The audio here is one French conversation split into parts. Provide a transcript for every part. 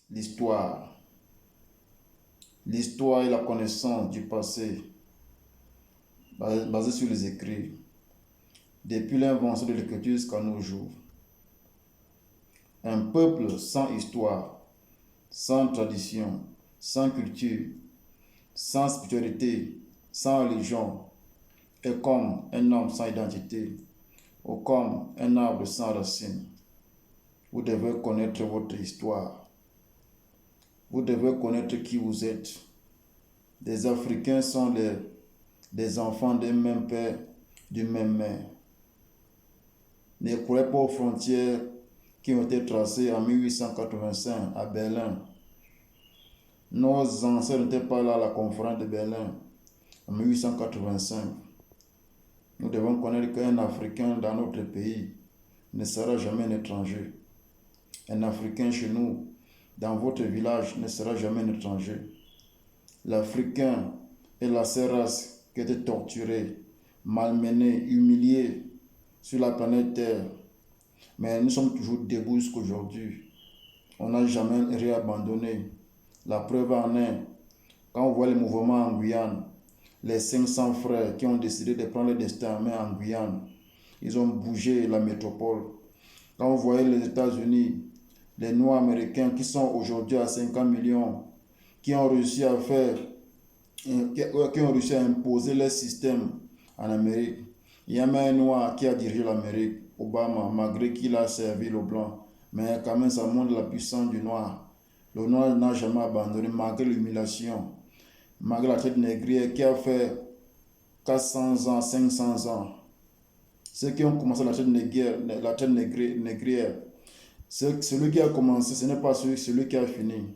L'histoire. L'histoire est la connaissance du passé basée sur les écrits, depuis l'invention de l'écriture jusqu'à nos jours. Un peuple sans histoire, sans tradition, sans culture, sans spiritualité, sans religion, est comme un homme sans identité, ou comme un arbre sans racines. Vous devez connaître votre histoire. Vous devez connaître qui vous êtes. Les Africains sont des enfants d'un même père, d'une même mère. Ne croyez pas aux frontières qui ont été tracées en 1885 à Berlin. Nos ancêtres n'étaient pas là à la conférence de Berlin en 1885. Nous devons connaître qu'un Africain dans notre pays ne sera jamais un étranger. Un Africain chez nous, dans votre village, ne sera jamais un étranger. L'Africain est la seule race qui a été torturée, malmenée, humiliée sur la planète Terre. Mais nous sommes toujours debout jusqu'aujourd'hui. On n'a jamais rien abandonné. La preuve en est, quand on voit les mouvements en Guyane, les 500 frères qui ont décidé de prendre le destin en main en Guyane, ils ont bougé la métropole. Quand vous voyez les États-Unis, les Noirs américains qui sont aujourd'hui à 50 millions, qui ont réussi à imposer leur système en Amérique. Il y a même un Noir qui a dirigé l'Amérique, Obama, malgré qu'il a servi le blanc. Mais quand même, ça montre la puissance du Noir. Le Noir n'a jamais abandonné, malgré l'humiliation, malgré la traite négrière qui a fait 400 ans, 500 ans. Ceux qui ont commencé la traite négrière, celui qui a commencé, ce n'est pas celui qui a fini.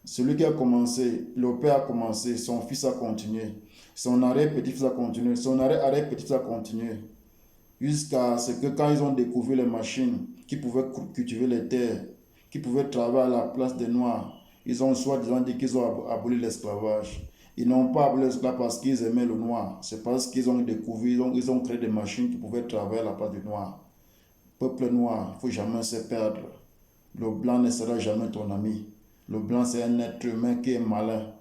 Celui qui a commencé, le père a commencé, son fils a continué, son arrière-petit-fils a continué, son arrière-petit-fils a continué. Jusqu'à ce que quand ils ont découvert les machines qui pouvaient cultiver les terres, qui pouvaient travailler à la place des Noirs, ils ont soi-disant dit qu'ils ont aboli l'esclavage. Ils n'ont pas aboli l'esclavage parce qu'ils aimaient le Noir. C'est parce qu'ils ont découvert, ils ont créé des machines qui pouvaient travailler à la place du Noir. Peuple noir, il ne faut jamais se perdre. Le blanc ne sera jamais ton ami. Le blanc, c'est un être humain qui est malin.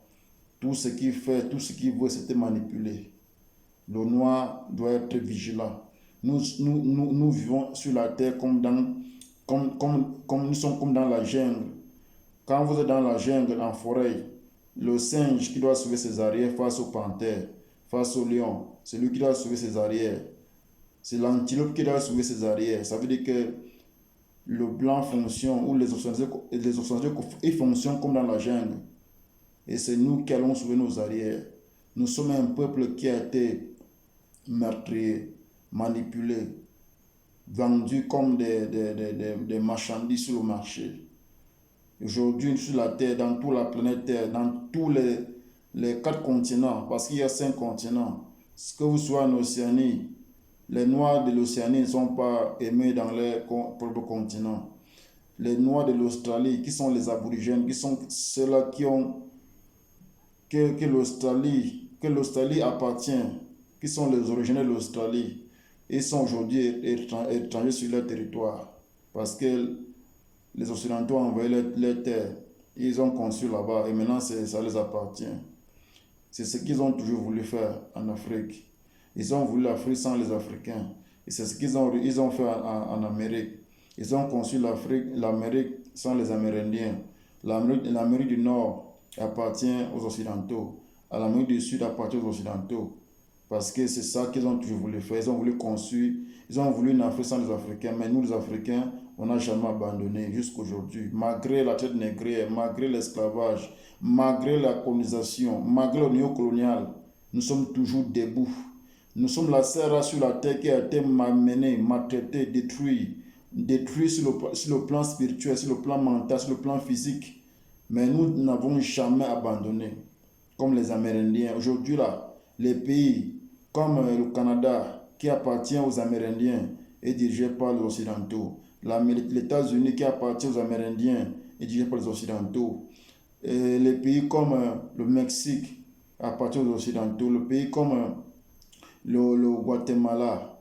Tout ce qu'il fait, tout ce qu'il veut, c'est te manipuler. Le noir doit être vigilant. Nous vivons sur la terre comme nous sommes comme dans la jungle. Quand vous êtes dans la jungle, en forêt, le singe qui doit sauver ses arrières face au panthère, face au lion, c'est lui qui doit sauver ses arrières. C'est l'antilope qui doit sauver ses arrières. Ça veut dire que le blanc fonctionne, ou les occidentaux, ils fonctionnent comme dans la jungle. Et c'est nous qui allons sauver nos arrières. Nous sommes un peuple qui a été meurtrier, manipulé, vendu comme des marchandises sur le marché. Aujourd'hui, sur la Terre, dans toute la planète Terre, dans tous les 4 continents, parce qu'il y a 5 continents, ce que vous soyez en Océanie, les Noirs de l'Océanie ne sont pas aimés dans leur propre continent. Les Noirs de l'Australie, qui sont les aborigènes, qui sont ceux-là qui ont que l'Australie appartient, qui sont les originaires de l'Australie, ils sont aujourd'hui étrangers sur leur territoire parce que les Occidentaux ont envoyé leur terre, ils ont construit là-bas et maintenant ça les appartient. C'est ce qu'ils ont toujours voulu faire en Afrique. Ils ont voulu l'Afrique sans les Africains. Et c'est ce qu'ils ont fait en Amérique. Ils ont construit l'Amérique sans les Amérindiens. L'Amérique du Nord appartient aux Occidentaux. L'Amérique du Sud appartient aux Occidentaux. Parce que c'est ça qu'ils ont toujours voulu faire. Ils ont voulu construire, ils ont voulu une Afrique sans les Africains. Mais nous, les Africains, on n'a jamais abandonné jusqu'à aujourd'hui. Malgré la traite négrière, malgré l'esclavage, malgré la colonisation, malgré le néocolonial, nous sommes toujours debout. Nous sommes la seule race sur la terre qui a été malmenée, maltraitée, détruite sur le plan spirituel, sur le plan mental, sur le plan physique. Mais nous n'avons jamais abandonné, comme les Amérindiens. Aujourd'hui, là, les pays comme le Canada, qui appartient aux Amérindiens, est dirigé par les Occidentaux. Les États-Unis, qui appartient aux Amérindiens, est dirigé par les Occidentaux. Et les pays comme le Mexique appartient aux Occidentaux. Le pays comme le Guatemala,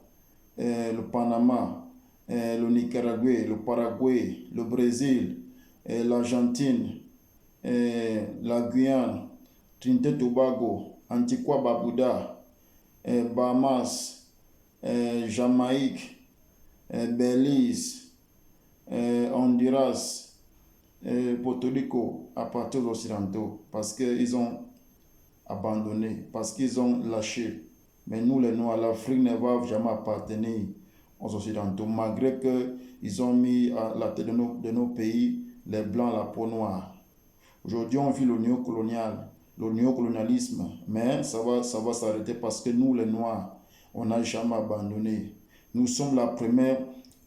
le Panama, le Nicaragua, le Paraguay, le Brésil, l'Argentine, la Guyane, Trinité et Tobago, Antigua Barbuda, Bahamas, Jamaïque, Belize, Honduras, Porto Rico appartiennent aux Occidentaux parce qu'ils ont abandonné, parce qu'ils ont lâché. Mais nous, les Noirs, l'Afrique ne va jamais appartenir aux Occidentaux, malgré qu'ils ont mis à la tête de nos pays les Blancs la peau noire. Aujourd'hui, on vit le néocolonialisme, mais ça va s'arrêter parce que nous, les Noirs, on n'a jamais abandonné. Nous sommes la première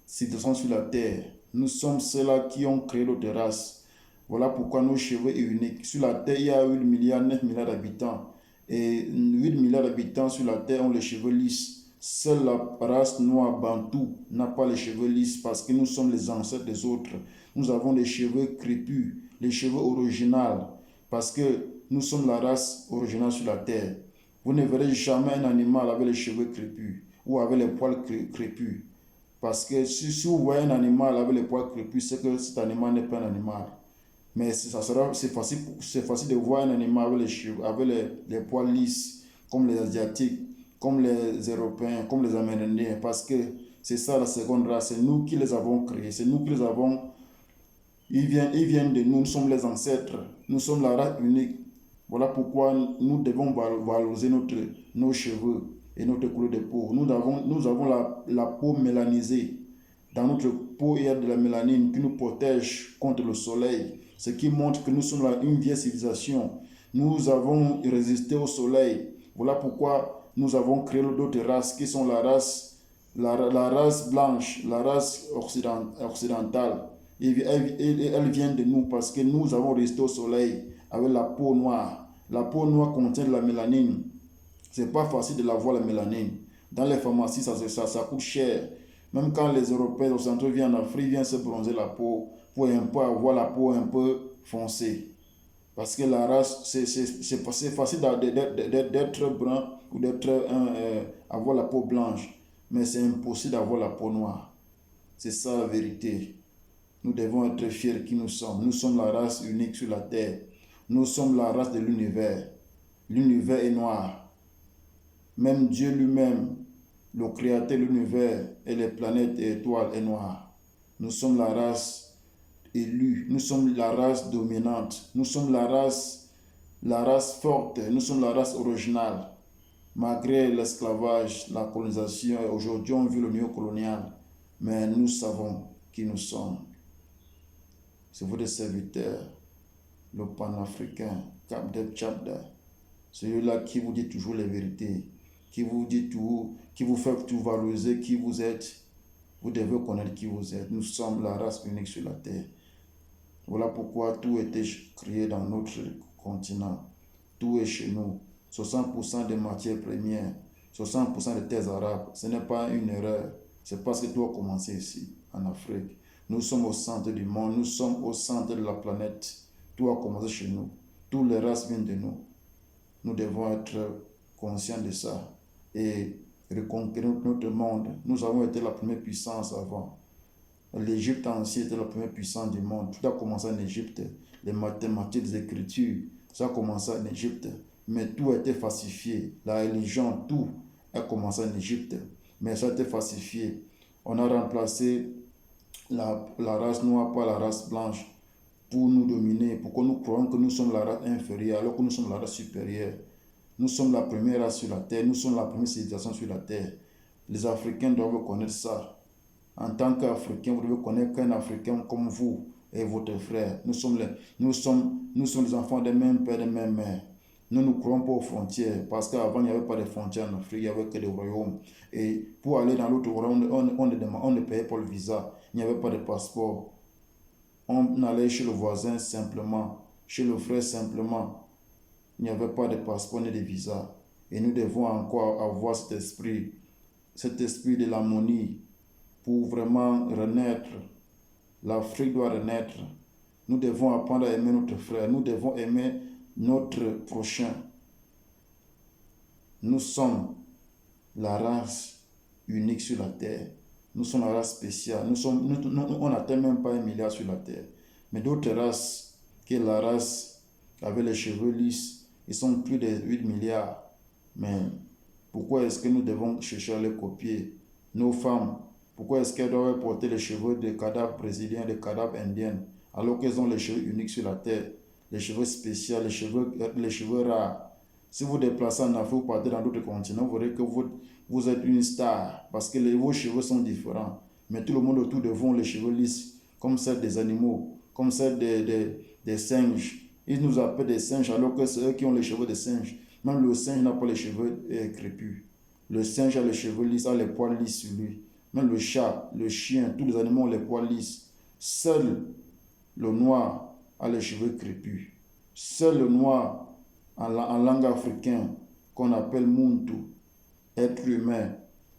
civilisation sur la Terre. Nous sommes ceux-là qui ont créé notre race. Voilà pourquoi nos cheveux sont uniques. Sur la Terre, il y a 8 milliards, 9 milliards d'habitants. Et 8 milliards d'habitants sur la Terre ont les cheveux lisses. Seule la race noire bantou n'a pas les cheveux lisses parce que nous sommes les ancêtres des autres. Nous avons les cheveux crépus, les cheveux originaux, parce que nous sommes la race originale sur la Terre. Vous ne verrez jamais un animal avec les cheveux crépus ou avec les poils crépus. Parce que si vous voyez un animal avec les poils crépus, c'est que cet animal n'est pas un animal. Mais c'est facile de voir un animal avec les poils lisses, comme les Asiatiques, comme les Européens, comme les Amérindiens, parce que c'est ça la seconde race. C'est nous qui les avons créés, c'est nous qui les avons. Ils viennent de nous, nous sommes les ancêtres, nous sommes la race unique. Voilà pourquoi nous devons valoriser nos cheveux et notre couleur de peau. Nous avons la peau mélanisée. Dans notre peau, il y a de la mélanine qui nous protège contre le soleil, ce qui montre que nous sommes une vieille civilisation. Nous avons résisté au soleil. Voilà pourquoi nous avons créé d'autres races qui sont la race blanche, la race occidentale. Elle vient de nous parce que nous avons résisté au soleil avec la peau noire. La peau noire contient de la mélanine. C'est pas facile de la voir, la mélanine. Dans les pharmacies, ça coûte cher. Même quand les Européens occidentaux viennent en Afrique, viennent se bronzer la peau pour un peu avoir la peau un peu foncée. Parce que la race, c'est facile d'être brun ou avoir la peau blanche. Mais c'est impossible d'avoir la peau noire. C'est ça la vérité. Nous devons être fiers de qui nous sommes. Nous sommes la race unique sur la terre. Nous sommes la race de l'univers. L'univers est noir. Même Dieu lui-même, le créateur de l'univers et les planètes et étoiles est noir. Nous sommes la race élue. Nous sommes la race dominante. Nous sommes la race forte. Nous sommes la race originale. Malgré l'esclavage, la colonisation, aujourd'hui on vit le néocolonial. Mais nous savons qui nous sommes. C'est vous des serviteurs, le panafricain, Kabdeb Chabda, celui-là qui vous dit toujours les vérités, qui vous dit tout, qui vous fait tout valoriser qui vous êtes. Vous devez connaître qui vous êtes. Nous sommes la race unique sur la terre. Voilà pourquoi tout était créé dans notre continent. Tout est chez nous. 60% des matières premières, 60% des terres arabes. Ce n'est pas une erreur. C'est parce que tout a commencé ici, en Afrique. Nous sommes au centre du monde, nous sommes au centre de la planète. Tout a commencé chez nous. Toutes les races viennent de nous. Nous devons être conscients de ça et reconquérir notre monde. Nous avons été la première puissance avant. L'Égypte ancienne était la première puissance du monde. Tout a commencé en Égypte. Les mathématiques, les écritures, ça a commencé en Égypte. Mais tout a été falsifié. La religion, tout a commencé en Égypte. Mais ça a été falsifié. On a remplacé la race noire par la race blanche pour nous dominer, pour que nous croyons que nous sommes la race inférieure alors que nous sommes la race supérieure. Nous sommes la première race sur la terre, nous sommes la première civilisation sur la terre. Les Africains doivent connaître ça. En tant qu'Africains, vous devez connaître qu'un Africain comme vous et votre frère. Nous sommes les enfants des mêmes pères, des mêmes mères. Nous ne croyons pas aux frontières parce qu'avant il n'y avait pas de frontières en Afrique, il n'y avait que des royaumes. Et pour aller dans l'autre royaume, on ne payait pas le visa, il n'y avait pas de passeport. On allait chez le voisin simplement, chez le frère simplement. Il n'y avait pas de passeport ni de visa. Et nous devons encore avoir cet esprit de l'harmonie pour vraiment renaître. L'Afrique doit renaître. Nous devons apprendre à aimer notre frère. Nous devons aimer notre prochain. Nous sommes la race unique sur la terre. Nous sommes la race spéciale. On n'atteint même pas 1 milliard sur la terre. Mais d'autres races, qui est la race avec les cheveux lisses, ils sont plus de 8 milliards. Mais pourquoi est-ce que nous devons chercher à les copier? Nos femmes, pourquoi est-ce qu'elles doivent porter les cheveux des cadavres brésiliens, des cadavres indiens, alors qu'elles ont les cheveux uniques sur la tête, les cheveux spéciaux, les cheveux rares? Si vous déplacez en Afrique, vous partez dans d'autres continents, vous verrez que vous êtes une star parce que vos cheveux sont différents. Mais tout le monde autour de vous ont les cheveux lisses, comme celles des animaux, comme celles des singes. Ils nous appellent des singes alors que c'est eux qui ont les cheveux des singes. Même le singe n'a pas les cheveux crépus. Le singe a les cheveux lisses, a les poils lisses sur lui. Même le chat, le chien, tous les animaux ont les poils lisses. Seul le noir a les cheveux crépus. Seul le noir, en langue africaine, qu'on appelle Muntu, être humain,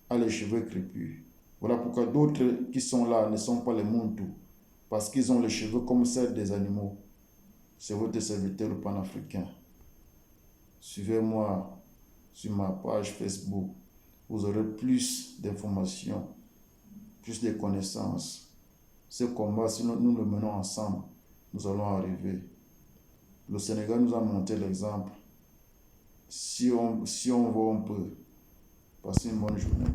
a les cheveux crépus. Voilà pourquoi d'autres qui sont là ne sont pas les Muntu, parce qu'ils ont les cheveux comme ceux des animaux. C'est votre serviteur le panafricain. Suivez-moi sur ma page Facebook. Vous aurez plus d'informations, plus de connaissances. Ce combat, si nous le menons ensemble, nous allons arriver. Le Sénégal nous a montré l'exemple. Si on veut, on peut. Passez une bonne journée.